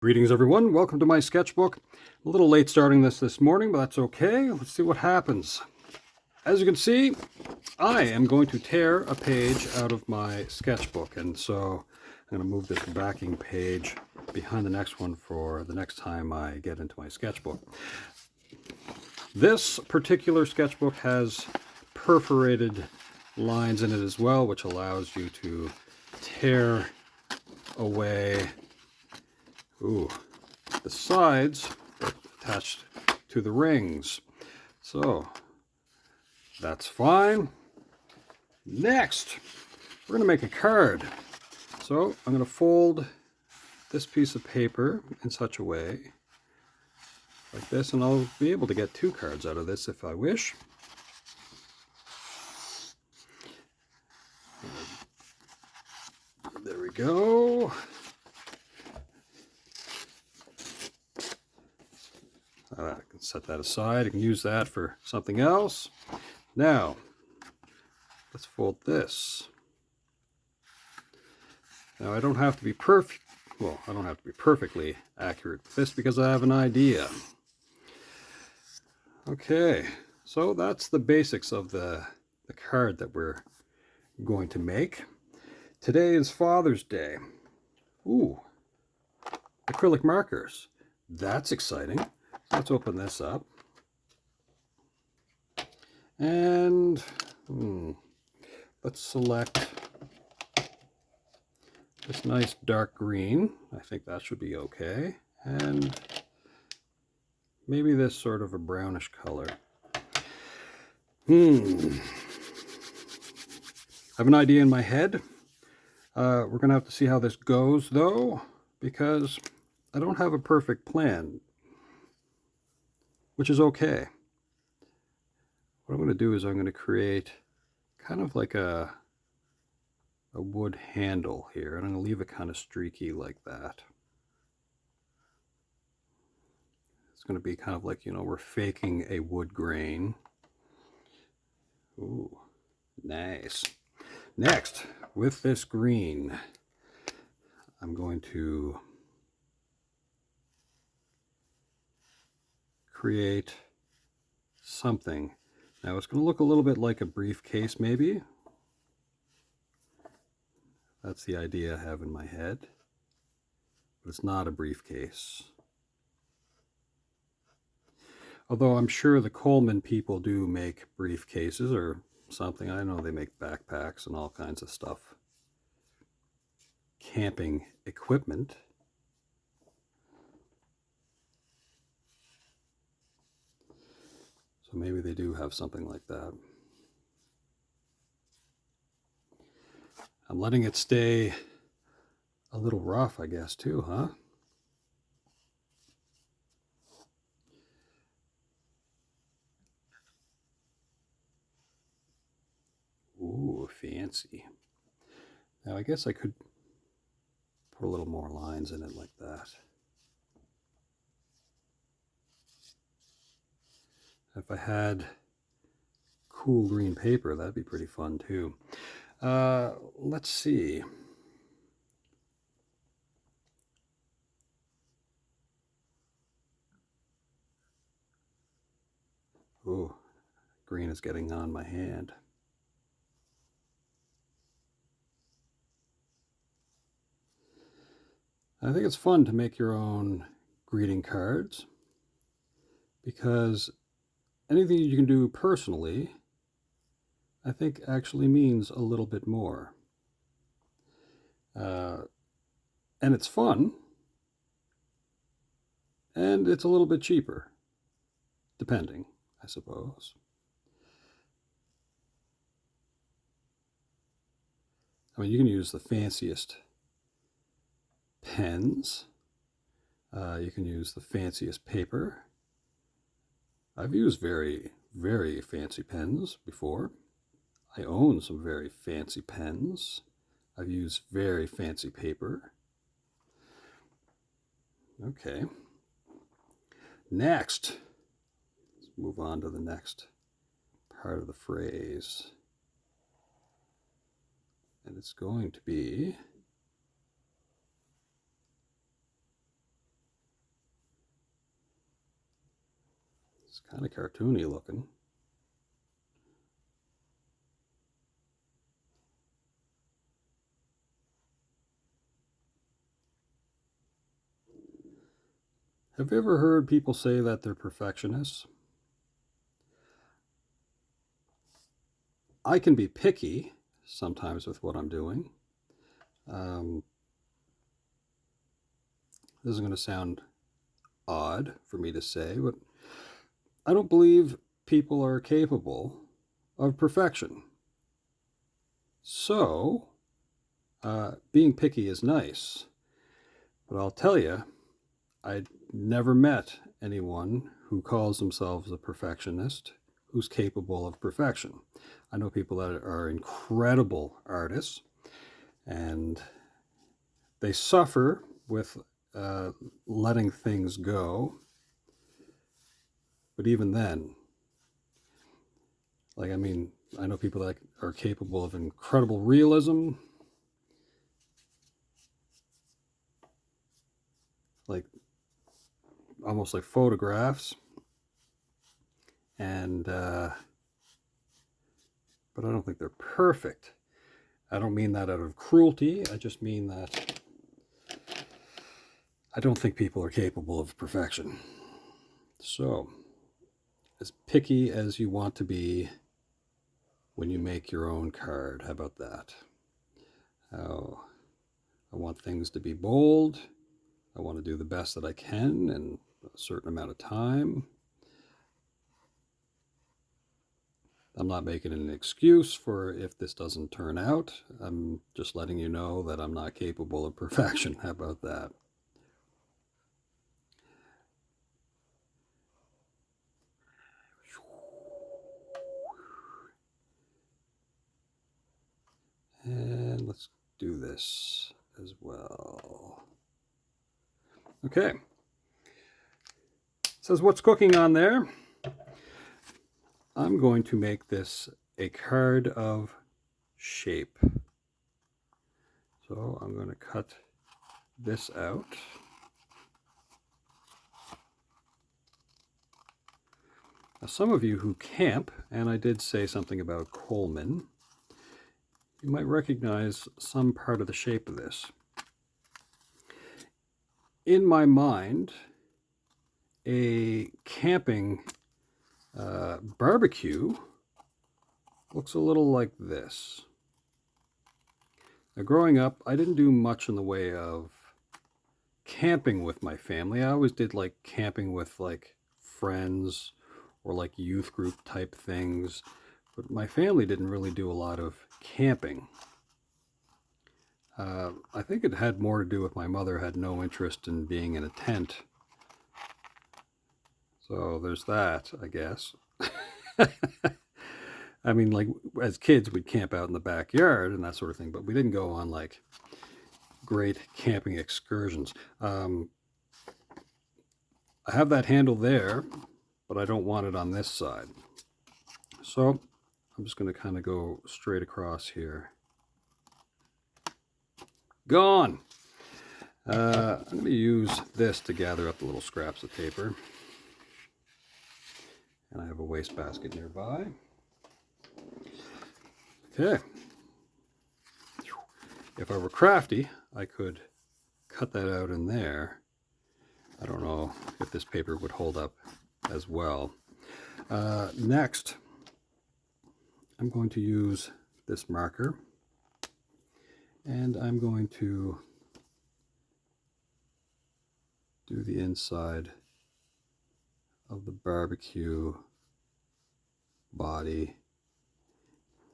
Greetings everyone, welcome to my sketchbook. A little late starting this morning, but that's okay. Let's see what happens. As you can see, I am going to tear a page out of my sketchbook, and so I'm going to move this backing page behind the next one for the next time I get into my sketchbook. This particular sketchbook has perforated lines in it as well, which allows you to tear away the sides attached to the rings. So that's fine. Next, we're going to make a card. So I'm going to fold this piece of paper in such a way like this, and I'll be able to get two cards out of this if I wish. There we go. I can set that aside. I can use that for something else. Now, let's fold this. Now, I don't have to be perfect. Well, I don't have to be perfectly accurate with this because I have an idea. Okay, so that's the basics of the card that we're going to make. Today is Father's Day. Ooh, acrylic markers. That's exciting. Let's open this up. And let's select this nice dark green. I think that should be okay. And maybe this sort of a brownish color. I have an idea in my head. We're going to have to see how this goes, though, because I don't have a perfect plan, which is okay. What I'm going to do is I'm going to create kind of like a wood handle here, and I'm going to leave it kind of streaky like that. It's going to be kind of like, we're faking a wood grain. Ooh, nice. Next, with this green, I'm going to create something. Now it's going to look a little bit like a briefcase, maybe. That's the idea I have in my head. But it's not a briefcase. Although I'm sure the Coleman people do make briefcases or something. I know they make backpacks and all kinds of stuff. Camping equipment. So maybe they do have something like that. I'm letting it stay a little rough, I guess, too, huh? Ooh, fancy. Now, I guess I could put a little more lines in it like that. If I had cool green paper, that'd be pretty fun, too. Let's see. Ooh, green is getting on my hand. I think it's fun to make your own greeting cards because anything you can do personally, I think actually means a little bit more. And it's fun, and it's a little bit cheaper, depending, I suppose. I mean, you can use the fanciest pens. You can use the fanciest paper. I've used very, very fancy pens before. I own some very fancy pens. I've used very fancy paper. Okay. Next, let's move on to the next part of the phrase. And it's going to be It's kind of cartoony looking. Have you ever heard people say that they're perfectionists? I can be picky sometimes with what I'm doing. This is going to sound odd for me to say, but I don't believe people are capable of perfection. So, being picky is nice, but I'll tell you, I never met anyone who calls themselves a perfectionist who's capable of perfection. I know people that are incredible artists, and they suffer with letting things go. But even then, like, I mean, I know people that are capable of incredible realism, like almost like photographs, and but I don't think they're perfect. I don't mean that out of cruelty. I just mean that I don't think people are capable of perfection. So, as picky as you want to be when you make your own card, how about that? Oh, I want things to be bold. I want to do the best that I can in a certain amount of time. I'm not making an excuse for if this doesn't turn out. I'm just letting you know that I'm not capable of perfection. How about that? And let's do this as well. Okay. It says what's cooking on there. I'm going to make this a card of shape. So I'm going to cut this out. Now, some of you who camp, and I did say something about Coleman, you might recognize some part of the shape of this. In my mind, a camping barbecue looks a little like this. Now, growing up, I didn't do much in the way of camping with my family. I always did like camping with like friends or like youth group type things, but my family didn't really do a lot of camping. I think it had more to do with my mother had no interest in being in a tent. So there's that, I guess. I mean, like as kids, we'd camp out in the backyard and that sort of thing, but we didn't go on like great camping excursions. I have that handle there, but I don't want it on this side. So I'm just going to kind of go straight across here. Gone! I'm going to use this to gather up the little scraps of paper. And I have a wastebasket nearby. Okay. If I were crafty, I could cut that out in there. I don't know if this paper would hold up as well. Next, I'm going to use this marker, and I'm going to do the inside of the barbecue body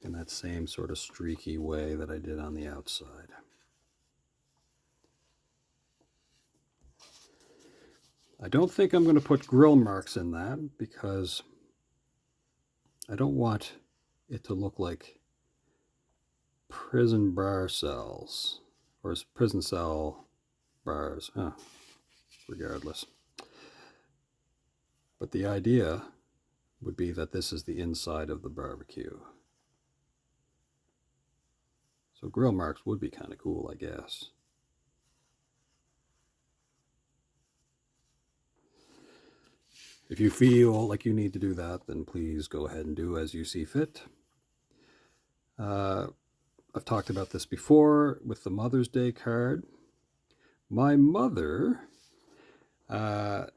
in that same sort of streaky way that I did on the outside. I don't think I'm going to put grill marks in that because I don't want it to look like prison bar cells or prison cell bars. Regardless. But the idea would be that this is the inside of the barbecue. So grill marks would be kind of cool, I guess. If you feel like you need to do that, then please go ahead and do as you see fit. I've talked about this before with the Mother's Day card. My mother had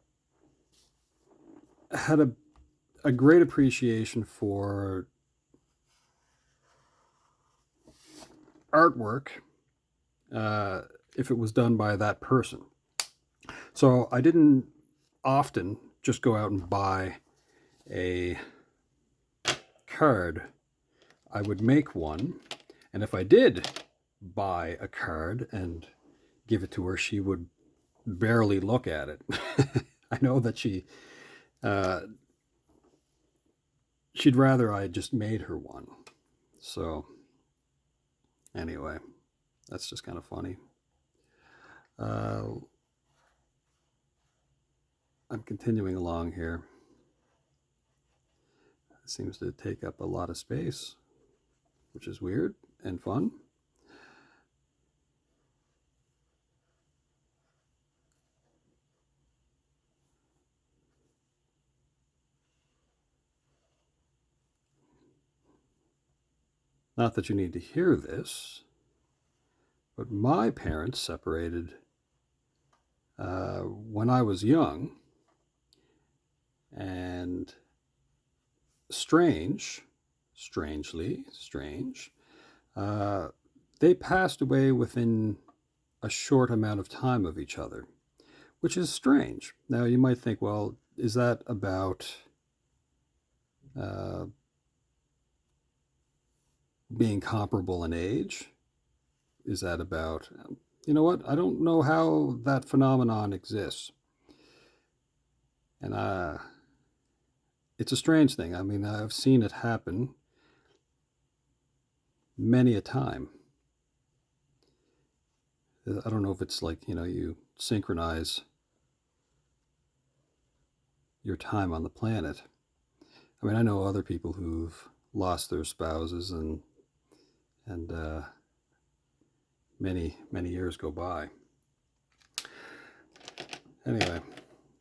a great appreciation for artwork if it was done by that person. So I didn't often just go out and buy a card. I would make one, and if I did buy a card and give it to her, she would barely look at it. I know that she'd rather I just made her one. So anyway, that's just kind of funny. I'm continuing along here. It seems to take up a lot of space, which is weird and fun. Not that you need to hear this, but my parents separated when I was young, and strangely strange, they passed away within a short amount of time of each other, which is strange. Now you might think, well, is that about being comparable in age? Is that about, you know what? I don't know how that phenomenon exists. And it's a strange thing. I mean, I've seen it happen many a time. I don't know if it's like, you synchronize your time on the planet. I mean, I know other people who've lost their spouses and many years go by. Anyway,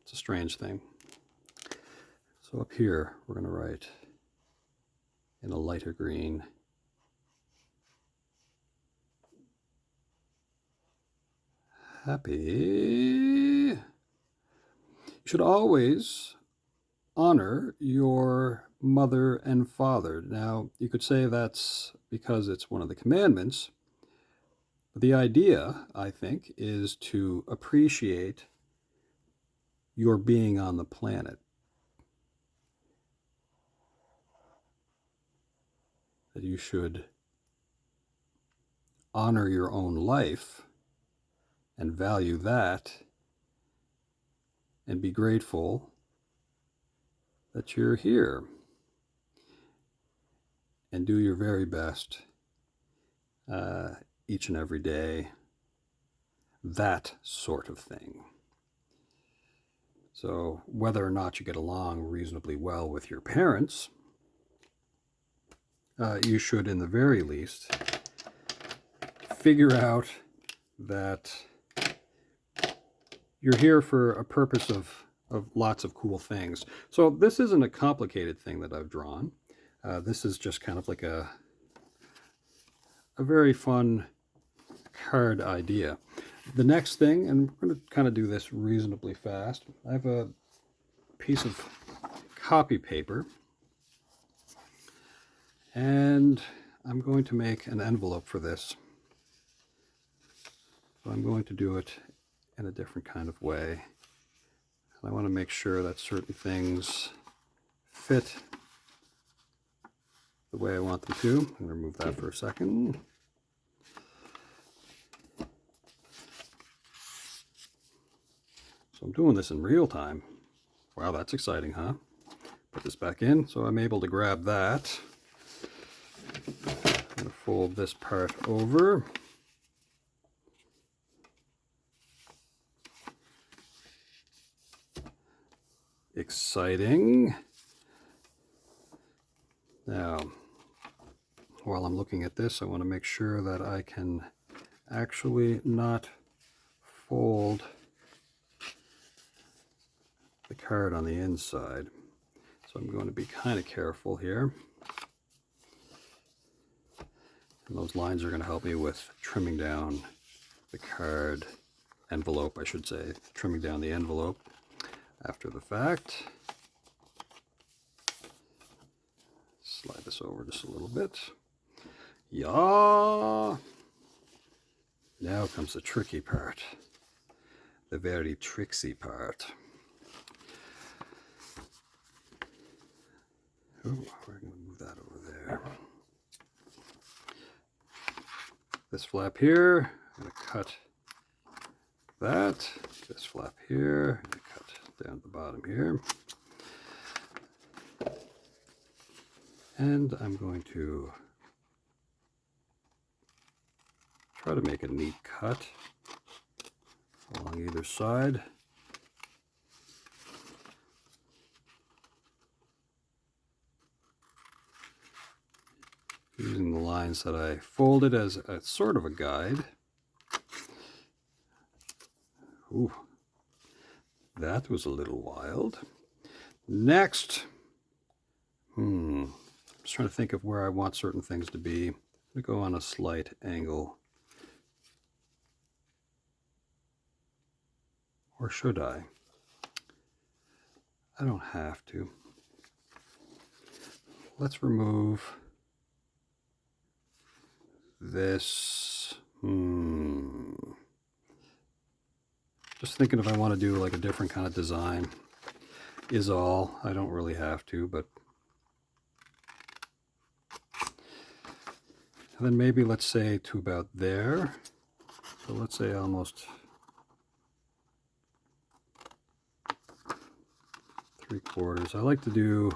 it's a strange thing. So up here, we're going to write in a lighter green, happy. You should always honor your mother and father. Now, you could say that's because it's one of the commandments, but the idea, I think, is to appreciate your being on the planet. That you should honor your own life and value that and be grateful that you're here and do your very best each and every day, that sort of thing. So whether or not you get along reasonably well with your parents, you should, in the very least, figure out that you're here for a purpose of lots of cool things. So this isn't a complicated thing that I've drawn. This is just kind of like a very fun card idea. The next thing, and we're going to kind of do this reasonably fast, I have a piece of copy paper, and I'm going to make an envelope for this. So I'm going to do it in a different kind of way. And I want to make sure that certain things fit the way I want them to. I'm going to remove that for a second. So I'm doing this in real time. Wow, that's exciting, huh? Put this back in, so I'm able to grab that. I'm going to fold this part over. Exciting. Now, while I'm looking at this, I want to make sure that I can actually not fold the card on the inside. So I'm going to be kind of careful here. And those lines are going to help me with trimming down the card envelope, I should say, trimming down the envelope after the fact. Slide this over just a little bit. Yeah. Now comes the tricky part. The very tricksy part. Ooh, we're going to move that over there. This flap here, I'm going to cut that. This flap here, I'm going to cut down at the bottom here. And I'm going to try to make a neat cut along either side. Using the lines that I folded as a sort of a guide. Ooh, that was a little wild. Next, I'm just trying to think of where I want certain things to be. I'm going to go on a slight angle. Or should I? I don't have to. Let's remove this. Just thinking if I want to do like a different kind of design is all. I don't really have to, but and then maybe let's say to about there. So let's say almost 3/4. I like to do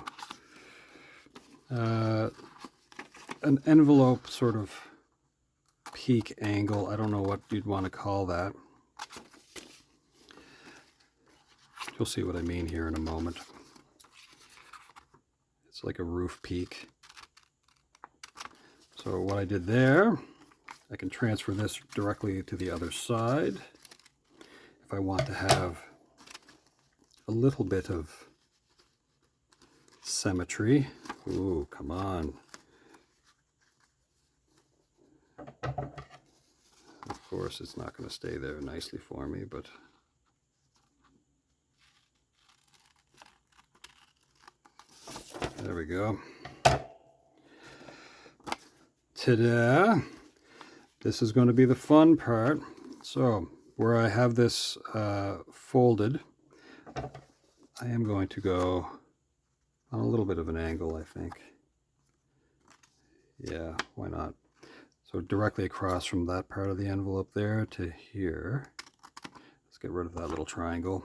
an envelope sort of peak angle. I don't know what you'd want to call that. You'll see what I mean here in a moment. It's like a roof peak. So what I did there, I can transfer this directly to the other side. If I want to have a little bit of symmetry. Ooh, come on. Of course, it's not going to stay there nicely for me, but there we go. Ta-da! This is going to be the fun part. So, where I have this folded, I am going to go on a little bit of an angle, I think. Yeah, why not? So directly across from that part of the envelope there to here. Let's get rid of that little triangle.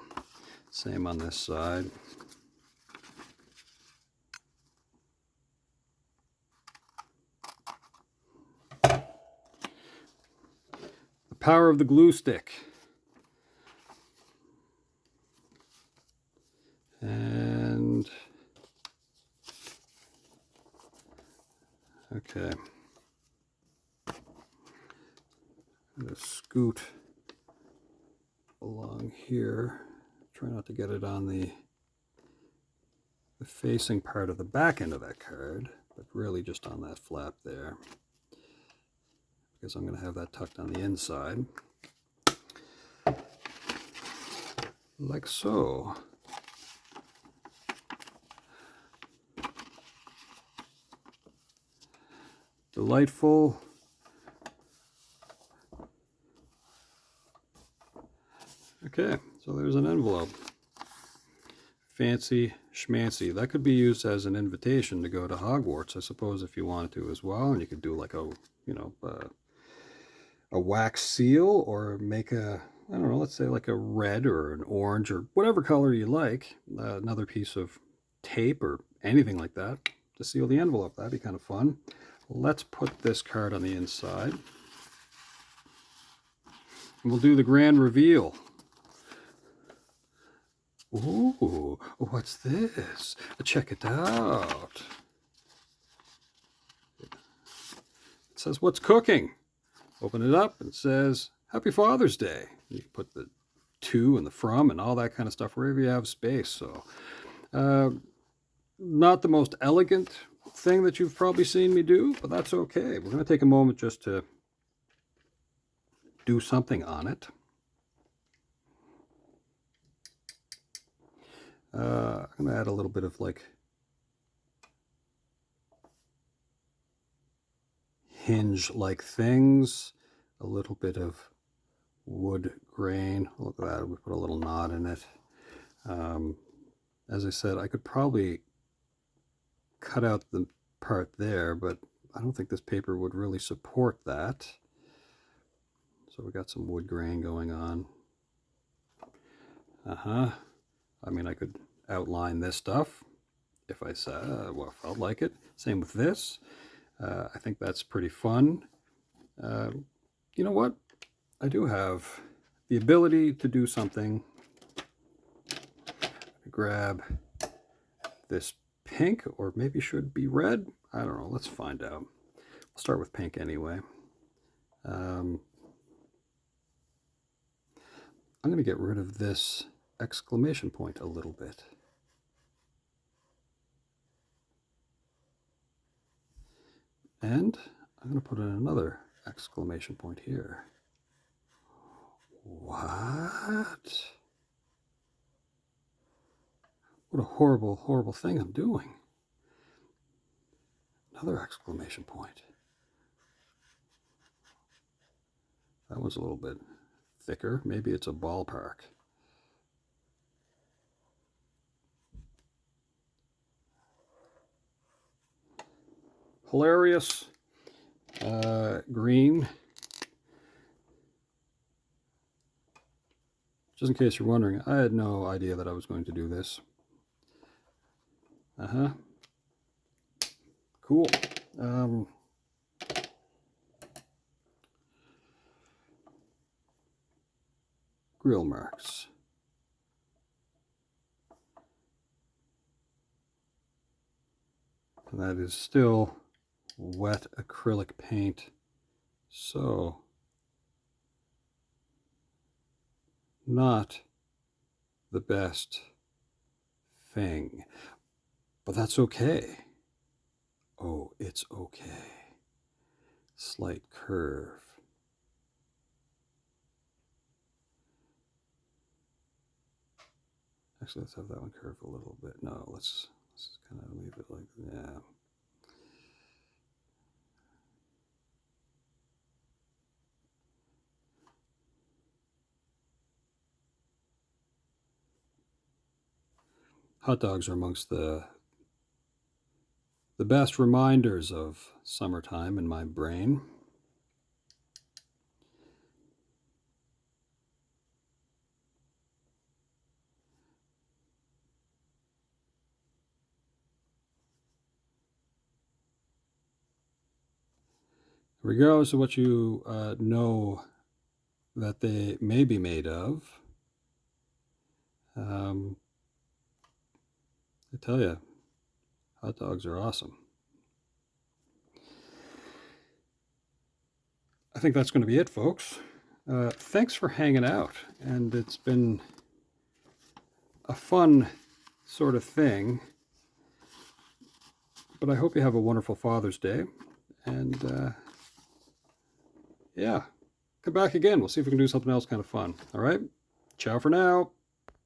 Same on this side. The power of the glue stick. And okay. I'm going to scoot along here. Try not to get it on the facing part of the back end of that card, but really just on that flap there, because I'm going to have that tucked on the inside, like so. Delightful. Okay, so there's an envelope. Fancy schmancy. That could be used as an invitation to go to Hogwarts, I suppose, if you wanted to as well. And you could do like a, you know, a wax seal, or make a, I don't know, let's say like a red or an orange or whatever color you like. Another piece of tape or anything like that to seal the envelope. That'd be kind of fun. Let's put this card on the inside. And we'll do the grand reveal. Ooh, what's this? Check it out. It says, "What's cooking?" Open it up and it says, "Happy Father's Day." You can put the to and the from and all that kind of stuff wherever you have space. So not the most elegant thing that you've probably seen me do, but that's okay. We're going to take a moment just to do something on it. I'm going to add a little bit of like hinge-like things, a little bit of wood grain. Look at that, we put a little knot in it. As I said, I could probably cut out the part there, but I don't think this paper would really support that. So we got some wood grain going on. I mean, I could outline this stuff if I said, well, felt like it. Same with this. I think that's pretty fun. You know what? I do have the ability to do something. Grab this pink, or maybe should be red. I don't know. Let's find out. We'll start with pink anyway. I'm going to get rid of this exclamation point a little bit. And I'm going to put in another exclamation point here. What? What a horrible, horrible thing I'm doing. Another exclamation point. That one's a little bit thicker. Maybe it's a ballpark. Hilarious. Green. Just in case you're wondering, I had no idea that I was going to do this. Cool. Grill marks. And that is still wet acrylic paint, so not the best thing, but that's okay. Oh, it's okay. Slight curve. Actually, let's have that one curve a little bit. No, let's kind of leave it like, yeah. Hot dogs are amongst the best reminders of summertime in my brain. Regardless of what you know that they may be made of, I tell you, hot dogs are awesome. I think that's going to be it, folks. Thanks for hanging out, and it's been a fun sort of thing, but I hope you have a wonderful Father's Day, and yeah, come back again. We'll see if we can do something else kind of fun. All right, ciao for now.